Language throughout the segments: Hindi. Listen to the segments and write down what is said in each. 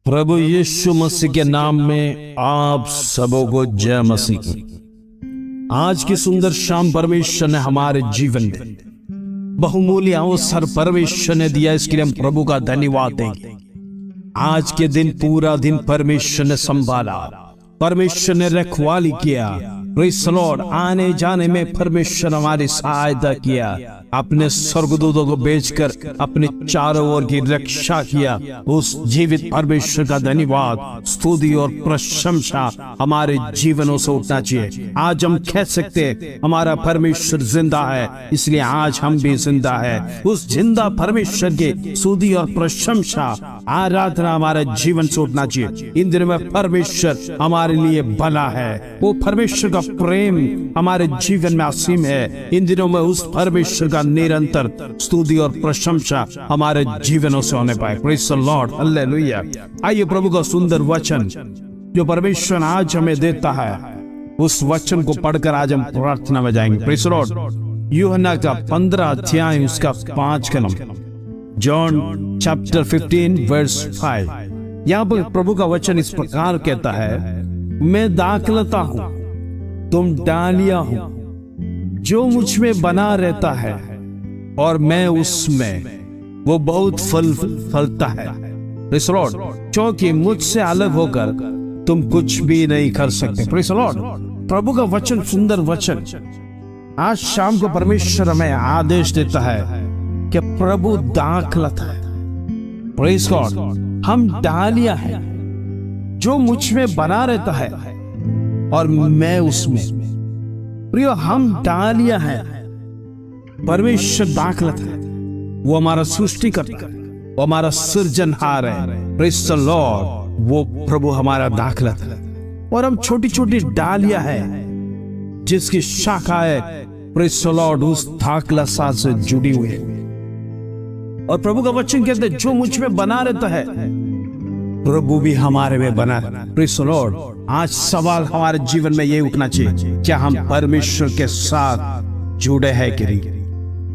प्रभु यीशु मसीह के नाम में आप सबों को जय मसीह। आज की सुंदर शाम परमेश्वर ने हमारे जीवन में बहुमूल्य अवसर परमेश्वर ने दिया, इसके लिए हम प्रभु का धन्यवाद देंगे। आज के दिन पूरा दिन परमेश्वर ने संभाला, परमेश्वर ने रखवाली किया। Praise the Lord. आने जाने में परमेश्वर हमारी सहायता किया, अपने स्वर्गदूतों को भेजकर अपने चारों ओर की रक्षा किया। उस जीवित परमेश्वर का धन्यवाद, स्तुति और प्रशंसा हमारे जीवनों से उठना चाहिए। आज हम कह सकते हैं हमारा परमेश्वर जिंदा है, इसलिए आज हम भी जिंदा है। उस जिंदा परमेश्वर के स्तुति और प्रशंसा आराधना हमारे जीवन से उठना चाहिए। इन दिनों में परमेश्वर हमारे लिए भला है, वो परमेश्वर का प्रेम हमारे जीवन में असीम है। इन दिनों में उस परमेश्वर का निरंतर स्तुति और प्रशंसा हमारे जीवनों से होने पाए। Praise the Lord, hallelujah. आइए प्रभु का सुंदर वचन जो परमेश्वर आज हमें देता है, उस वचन को पढ़कर आज हम प्रार्थना में जाएंगे। Praise the Lord. यूहन्ना का 15 अध्याय उसका 5 कलम, जॉन चैप्टर 15 वर्स 5। यहाँ पर प्रभु का वचन इस प्रकार कहता है, मैं दाखलता हूं, तुम डालियां हो। जो मुझ में बना रहता है और मैं उसमें, वो बहुत फल फलता है। Praise the Lord. क्योंकि मुझसे अलग होकर तुम कुछ भी नहीं कर सकते। Praise the Lord. प्रभु का वचन, सुंदर वचन। आज शाम को परमेश्वर हमें आदेश देता है कि प्रभु दाखलत है। Praise God. हम डालियां हैं, जो मुझ में बना रहता है और मैं उसमें। प्रियो, हम डालियां हैं, परमेश्वर दाखलत है। वो हमारा सृष्टि करता है, वो हमारा सृजनहार है। Praise the Lord. वो प्रभु हमारा दाखलत है और हम छोटी छोटी डालियां हैं जिसकी शाखाएं, प्रेज़ द लॉर्ड, उस दाखलत से जुड़ी हुई है। और प्रभु का वचन कहते हैं, जो मुझ में बना रहता है प्रभु भी हमारे में बना है। Praise the Lord. आज सवाल हमारे जीवन में ये उठना चाहिए, क्या हम परमेश्वर के साथ जुड़े हैं कि नहीं?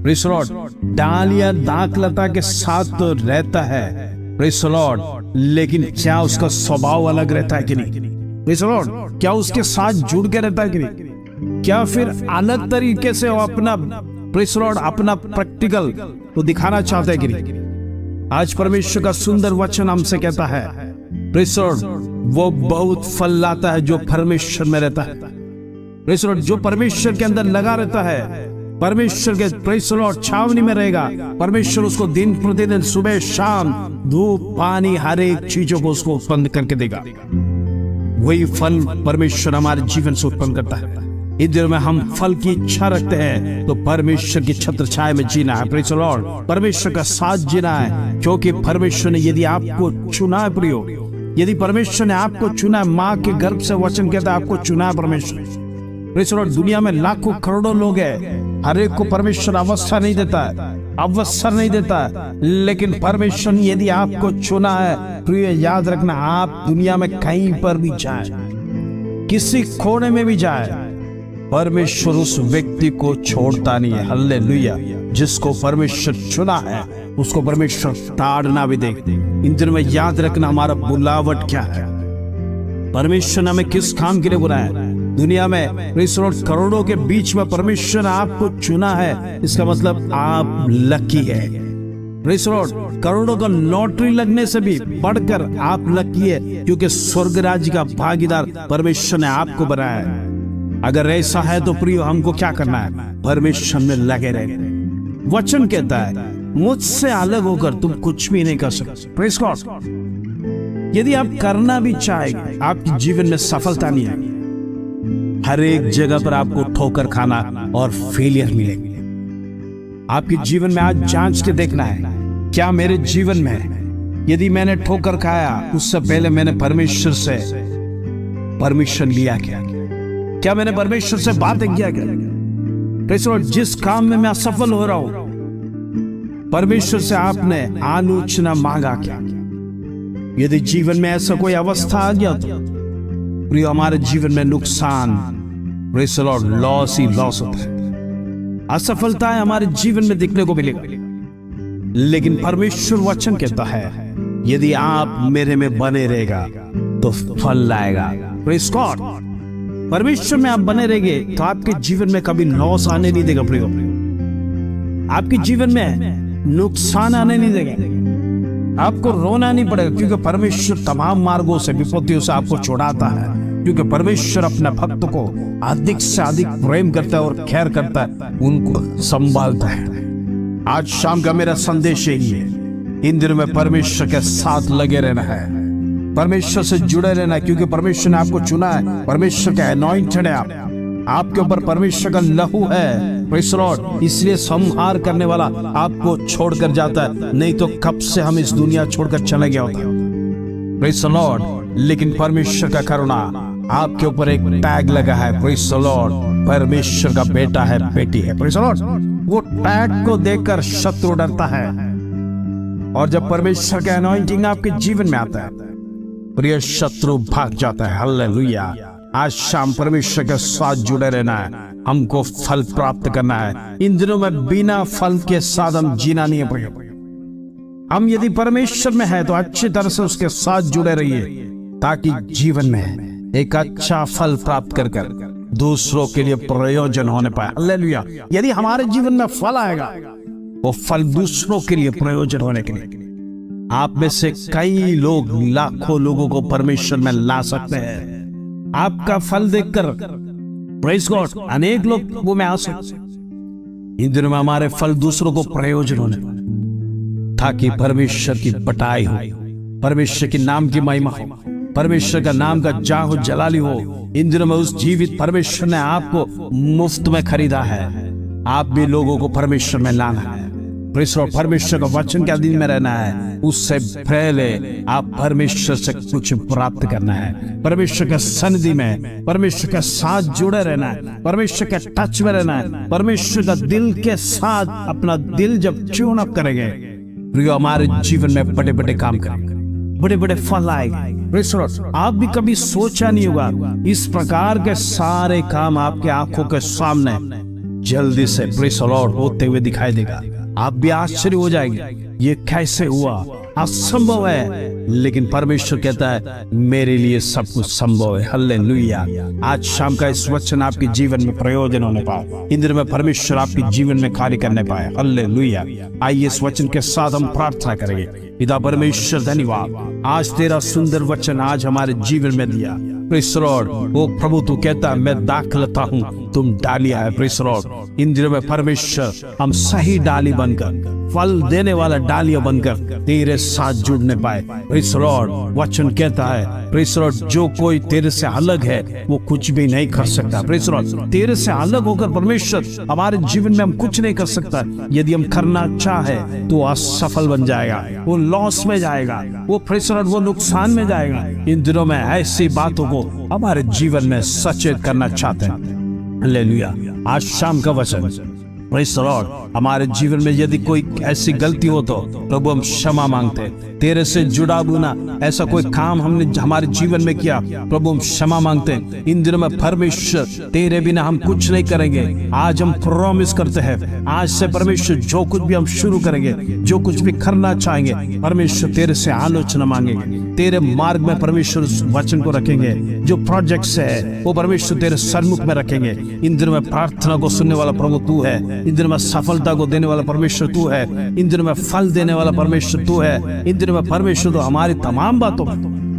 Praise the Lord. डालिया दाखलता के साथ तो रहता है, प्रेज़ द लॉर्ड, लेकिन क्या उसका स्वभाव अलग रहता है कि नहीं? Praise the Lord. क्या उसके साथ जुड़ के रहता है कि नहीं? क्या फिर अलग तरीके से वो अपना, प्रेज़ द लॉर्ड, अपना प्रैक्टिकल तो दिखाना चाहता है कि नहीं? आज परमेश्वर का सुंदर वचन हमसे कहता है, प्रेज़ द लॉर्ड, वो बहुत फल लाता है जो परमेश्वर में रहता है। Praise the Lord. जो परमेश्वर के अंदर लगा रहता है, परमेश्वर के, प्रेज़ द लॉर्ड, छावनी में रहेगा। परमेश्वर उसको दिन प्रतिदिन, सुबह शाम, धूप पानी, हर एक चीजों को उसको उत्पन्न करके देगा। वही फल परमेश्वर हमारे जीवन से उत्पन्न करता है। इस दिनों में हम फल की इच्छा रखते हैं तो परमेश्वर की छत्र छाया में जीना है। Praise the Lord. परमेश्वर का साथ जीना है, क्योंकि परमेश्वर ने यदि आपको चुना है, प्रियो, यदि परमेश्वर ने आपको चुना है, माँ के गर्भ से वचन कहता है आपको चुना है परमेश्वर। Praise the Lord. दुनिया में लाखों करोड़ों लोग हैं, हर एक को परमेश्वर अवसर नहीं देता है, अवसर नहीं देता है, लेकिन परमेश्वर ने यदि आपको चुना है, प्रिय, याद रखना, आप दुनिया में कहीं पर भी जाए, किसी कोने में भी जाए, परमेश्वर उस व्यक्ति को छोड़ता नहीं है। हालेलुया। जिसको परमेश्वर चुना है उसको परमेश्वर ताड़ना भी देगा। इन दिनों में याद रखना, हमारा बुलावट क्या है, परमेश्वर ने हमें किस काम के लिए बुलाया है। दुनिया में, प्रेज़ द लॉर्ड, करोड़ों के बीच में परमेश्वर ने आपको चुना है, इसका मतलब आप लकी है। Praise the Lord. करोड़ों का लॉटरी लगने से भी बढ़कर आप लकी है, क्योंकि स्वर्ग राज्य का भागीदार परमेश्वर ने आपको बनाया है। अगर ऐसा है तो प्रियो, हमको क्या करना है? परमेश्वर में लगे रहे। वचन कहता है, मुझसे अलग होकर तुम कुछ भी नहीं कर सकते। Praise God. यदि आप करना भी चाहेंगे, आपके जीवन में सफलता नहीं है। हर एक जगह पर आपको ठोकर खाना और फेलियर मिलेंगे। आपके जीवन में आज जांच के देखना है, क्या मेरे जीवन में यदि मैंने ठोकर खाया, उससे पहले मैंने परमेश्वर से परमिशन लिया क्या? क्या मैंने परमेश्वर से बातें किया क्या? Praise the Lord. जिस काम में मैं असफल हो रहा हूं, परमेश्वर से आपने आलोचना मांगा क्या? यदि जीवन में ऐसा कोई अवस्था आ गया तो प्रिय, हमारे जीवन में नुकसान, praise the Lord, loss he loss होता है। असफलता हमारे जीवन में दिखने को मिलेगा, लेकिन परमेश्वर वचन कहता है, यदि आप मेरे में बने रहेगा तो फल लाएगा। Praise God. परमेश्वर में आप बने रहेंगे तो आपके जीवन में कभी लॉस आने नहीं देगा। प्रियो, आपके जीवन में नुकसान आने नहीं देगा। आपको रोना नहीं पड़ेगा, क्योंकि परमेश्वर तमाम मार्गों से, विपत्तियों से आपको छुड़ाता है। क्योंकि परमेश्वर अपने भक्त को अधिक से अधिक प्रेम करता है और खैर करता है, उनको संभालता है। आज शाम का मेरा संदेश यही है, इन दिनों में परमेश्वर के साथ लगे रहना है, परमेश्वर से जुड़े रहना है, क्योंकि परमेश्वर ने आपको चुना है। परमेश्वर का अनॉइंटेड है आप, आपके ऊपर परमेश्वर का लहू है। Praise Lord. इसलिए संहार करने वाला आपको छोड़कर जाता है, नहीं तो कब से हम इस दुनिया छोड़कर चले गया होता। Praise Lord. लेकिन परमेश्वर का करुणा आपके ऊपर एक टैग लगा है। Praise Lord. परमेश्वर का बेटा है, बेटी है। Praise Lord. वो टैग को देखकर शत्रु डरता है, और जब परमेश्वर का अनॉइंटिंग आपके जीवन में आता है, प्रिय शत्रु भाग जाता है। हालेलुया। आज शाम परमेश्वर के साथ जुड़े रहना है, हमको फल प्राप्त करना है। इन दिनों में बिना फल के साथ हम जीना नहीं है। हम यदि परमेश्वर में है तो अच्छी तरह से उसके साथ जुड़े रहिए, ताकि जीवन में एक अच्छा फल प्राप्त कर दूसरों के लिए प्रयोजन होने पाए। हालेलुया। यदि हमारे जीवन में फल आएगा, वो फल दूसरों के लिए प्रयोजन होने के लिए, आप में से कई लोग, लाखों लोगों को परमेश्वर में ला सकते हैं। आपका फल देखकर, प्रेज़ गॉड, अनेक लोग वो में आ सकते। इन दिनों में हमारे फल दूसरों को प्रयोजन होने, ताकि परमेश्वर की बड़ाई हो, परमेश्वर के नाम की महिमा हो, परमेश्वर का नाम का जाहो जलाली हो। इन दिनों में उस जीवित परमेश्वर ने आपको मुफ्त में खरीदा है। आप भी लोगों को परमेश्वर में लाना है। परमेश्वर का वचन के अधीन में रहना है। उससे पहले आप परमेश्वर से कुछ प्राप्त करना है। परमेश्वर के सन्निधि में, परमेश्वर के साथ जुड़े रहना है, परमेश्वर के टच में रहना है। परमेश्वर का दिल के साथ अपना दिल जब ट्यून अप करेंगे, प्रियो, हमारे जीवन में बड़े बड़े काम करेंगे, बड़े बड़े फल आएंगे। आप भी कभी सोचा नहीं होगा, इस प्रकार के सारे काम आपके आंखों के सामने जल्दी से प्रेज़ लॉर्ड होते हुए दिखाई देगा। आप भी आश्चर्य हो जाएंगे, ये कैसे हुआ? असंभव है, लेकिन परमेश्वर कहता है मेरे लिए सब कुछ संभव है। हालेलुया। आज शाम का इस वचन आपके जीवन में प्रयोजन होने पाए, इन दिनों में परमेश्वर आपके जीवन में कार्य करने पाए। हालेलुया। आइए इस वचन के साथ हम प्रार्थना करेंगे। पिता परमेश्वर, धन्यवाद, आज तेरा सुंदर वचन आज हमारे जीवन में दिया। Praise Lord. वो प्रभु तू कहता है मैं दाखलता हूँ, तुम डालिया है। Praise Lord. इन दिनों में परमेश्वर हम सही डाली बनकर, फल देने वाला डालियां बनकर तेरे साथ जुड़ने पाए। Praise Lord. वचन कहता है प्रेज़ लॉर्ड, जो कोई तेरे से अलग है वो कुछ भी नहीं कर सकता। Praise Lord. तेरे से अलग होकर परमेश्वर हमारे जीवन में हम कुछ नहीं कर सकता। यदि हम करना चाहे तो असफल बन जाएगा, वो लॉस में जाएगा, वो प्रेज़ लॉर्ड वो नुकसान में जाएगा। इन दिनों में ऐसी बातों को हमारे जीवन में सचेत करना चाहते हैं। हालेलुया। आज शाम का वचन प्रेज़ लॉर्ड, हमारे जीवन में यदि कोई ऐसी गलती हो तो प्रभु हम क्षमा मांगते हैं। तेरे से जुड़ा बुना ऐसा कोई काम हमने हमारे जीवन में किया, प्रभु हम क्षमा मांगते हैं। इन दिनों में परमेश्वर तेरे बिना हम कुछ नहीं करेंगे। आज हम प्रॉमिस करते हैं, आज से परमेश्वर जो कुछ भी हम शुरू करेंगे, जो कुछ भी करना चाहेंगे, परमेश्वर तेरे से आलोचना मांगेंगे, तेरे मार्ग में परमेश्वर वचन को रखेंगे। जो प्रोजेक्ट्स है वो परमेश्वर तेरे सन्मुख में रखेंगे। इन दिनों में प्रार्थना को सुनने वाला प्रभु तू है। इन दिनों में सफलता को देने वाला परमेश्वर तू है। इन दिनों में फल देने वाला परमेश्वर तू है। इन दिनों में परमेश्वर तो हमारी तमाम बातों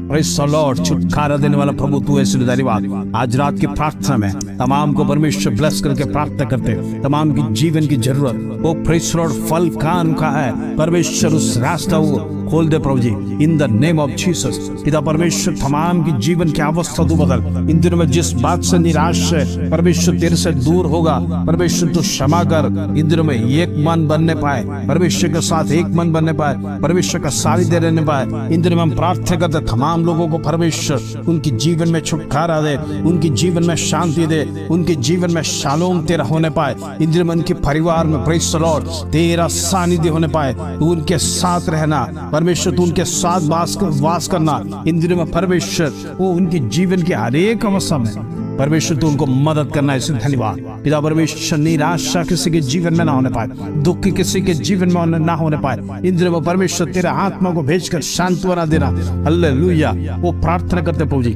प्रेज़ लॉर्ड छुटकारा देने वाला प्रभु तू है। इसलिए धन्यवाद। आज रात की प्रार्थना में तमाम को परमेश्वर ब्लेस करके प्रार्थना करते, तमाम की जीवन की जरूरत वो प्रेज़ लॉर्ड फल कान का है, परमेश्वर उस रास्ता वो खोल दे प्रभु जी, in the name of Jesus. पिता परमेश्वर तमाम की जीवन की अवस्था तू बदल। इन दिनों में जिस बात से निराश है परमेश्वर तेरे से दूर होगा, परमेश्वर तू क्षमा कर। इन दिनों में एक मन बनने पाए, परमेश्वर के साथ एक मन बनने पाए, परमेश्वर का सारी दे रहने पाए। इन दिनों में हम प्रार्थना करते तमाम लोगों को परमेश्वर उनकी जीवन में छुटकारा दे, उनकी जीवन में शांति दे, उनके जीवन में शालोम तेरा होने पाए। इन दिनों में उनके परिवार में प्रेज़ लॉर्ड तेरा सानिध्य होने पाए, तू उनके साथ रहना परमेश्वर, तू उनके साथ वास करना। इन दिनों में परमेश्वर वो उनके जीवन के हर एक अवस्था में परमेश्वर तो उनको मदद करना है, इसलिए धन्यवाद पिता परमेश्वर। निराशा किसी के जीवन में ना होने पाए, दुख किसी के जीवन में ना होने पाए। इन दिनों में परमेश्वर तेरे आत्मा को भेजकर सांत्वना देना। हालेलुया। वो प्रार्थना करते प्रभु जी,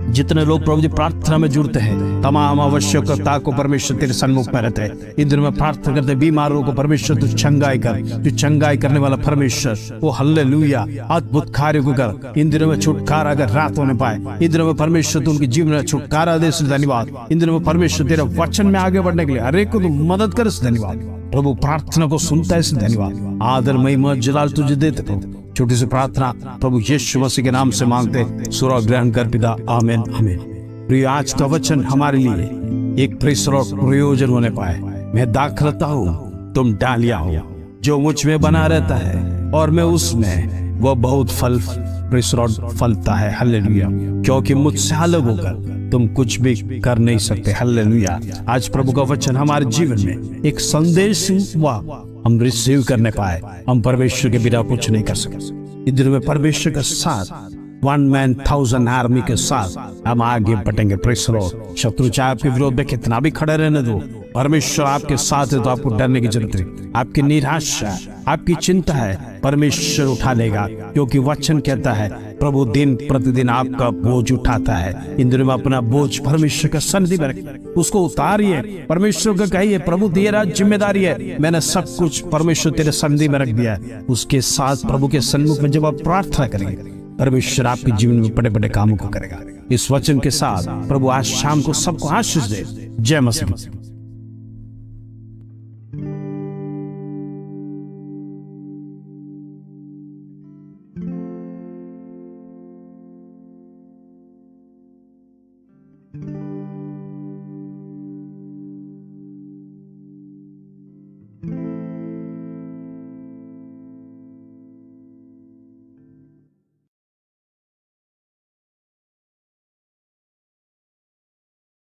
जितने लोग प्रभु जी प्रार्थना में जुड़ते हैं, तमाम आवश्यकता को परमेश्वर तेरे सन्मुख में रहते हैं। इन दिनों में प्रार्थना करते बीमारों को परमेश्वर तू चंगाई कर, तू चंगाई करने वाला परमेश्वर। वो हालेलुया अद्भुत कार्य को कर। इन दिनों में छुटकारा अगर रात होने पाए, इन दिनों में परमेश्वर तू उनके जीवन में छुटकारा दे, धन्यवाद। इन दिनों में परमेश्वर तेरे वचन में आगे बढ़ने के लिए हर एक को तू मदद कर, धन्यवाद प्रभु। प्रार्थना को सुनता है, धन्यवाद। आदर महिमा जलाल तुझे देते प्रभु। छोटी सी प्रार्थना प्रभु यीशु मसीह के नाम से मांगते, सुरा ग्रहण कर पिता, आमीन आमीन। प्रिय आज का वचन हमारे लिए एक प्रयोजन होने पाए। मैं दाखलता हूँ, तुम डालियां हो, जो मुझ में बना रहता है और मैं उसमें, वो बहुत फल फलता है। हालेलुया। क्योंकि मुझसे अलग होकर तुम कुछ भी कर नहीं सकते। हालेलुया। आज प्रभु का वचन हमारे जीवन में एक संदेश हुआ, हम रिसीव करने पाए। हम परमेश्वर के बिना कुछ नहीं कर सकते। इधर में परमेश्वर के साथ 1 man 1000 आर्मी के साथ हम आगे बढ़ेंगे। Praise the Lord. शत्रु चाहे आपके विरोध में कितना भी खड़े रहने दो, परमेश्वर आपके साथ है, तो आपको डरने की जरूरत नहीं। आपकी निराशा, आपकी चिंता है, परमेश्वर उठा लेगा। क्योंकि वचन कहता है प्रभु दिन प्रतिदिन आपका बोझ उठाता है। इन दिनों में अपना बोझ परमेश्वर का सन्निधि में रखिए, उसको उतारिए। परमेश्वर को कहिए प्रभु तेरा जिम्मेदारी है, मैंने सब कुछ परमेश्वर तेरे सन्निधि में रख दिया है। उसके साथ प्रभु के सन्मुख में जब आप प्रार्थना करेंगे, परमेश्वर आपके जीवन में बड़े बड़े कामों को करेगा। इस वचन के साथ प्रभु आज शाम को सबको आशीष दे। जय मसीह।